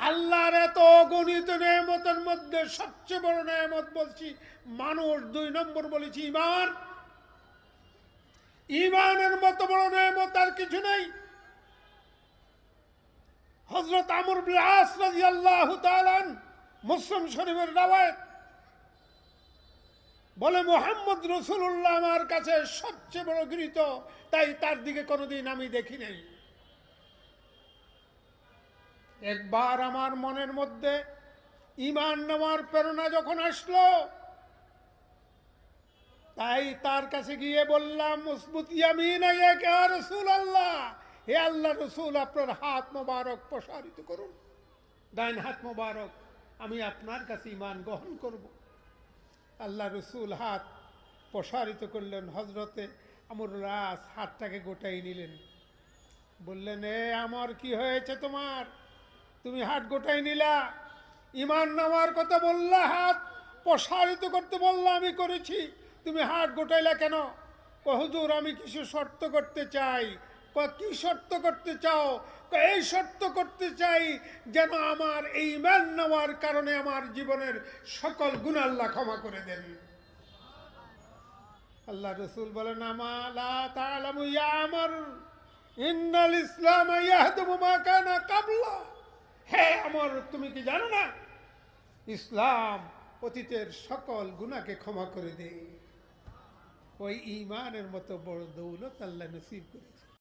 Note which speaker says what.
Speaker 1: আল্লাহর এত গণিত নেয়ামতের মধ্যে সবচেয়ে বড় নেয়ামত বলছি মানুষ, 2 নম্বর বলেছি ঈমান। ঈমানের মতো বড় নেয়ামত আর কিছু নেই। হযরত আমর ইবনে আস রাদিয়াল্লাহু তাআলা মুসলিম শরীফের রওয়ায়াত বলে, মুহাম্মদ রাসূলুল্লাহ আমার কাছে সবচেয়ে বড় গৃহীত, তাই তার দিকে কোনোদিন আমি দেখি নাই। একবার আমার মনের মধ্যে ঈমান নেওয়ার প্রেরণা যখন আসলো, তাই তার কাছে গিয়ে বললাম, মুসবুত ইয়ামিন ইয়া রাসূলুল্লাহ, হে আল্লাহ রসুল, আপনার হাত মোবারক প্রসারিত করুন, ডান হাত মোবারক, আমি আপনার কাছে ঈমান গ্রহণ করব। আল্লাহ রসুল হাত প্রসারিত করলেন। হযরতে আমরুল আস হাতটাকে গোটাই নিলেন, বললেন, এ আমার কি হয়েছে তোমার, তুমি হাত গোটাই নিলা, ঈমান নেওয়ার কথা বললা, হাত প্রসারিত করতে বললা, আমি করেছি, তুমি হাত গোটাইলা কেন? হুজুর, আমি কিছু শর্ত করতে চাই। কি শর্ত করতে চাও? এই শর্ত করতে চাই যেন আমার এই ঈমান নেওয়ার কারণে আমার জীবনের সকল গুনাহ আল্লাহ ক্ষমা করে দেন। আল্লাহ রসুল বলেন, আমা লা তা'লামু ইয়া আমর ইন্নাল ইসলাম ইয়াহদুমু মা কানা ক্বাবলা। হে আমর, তুমি কি জানো না ইসলাম অতীতের সকল গুনাহকে ক্ষমা করে দেয়। ওই ঈমানের মতো বড় দৌলত আল্লাহ নসিব করেছে।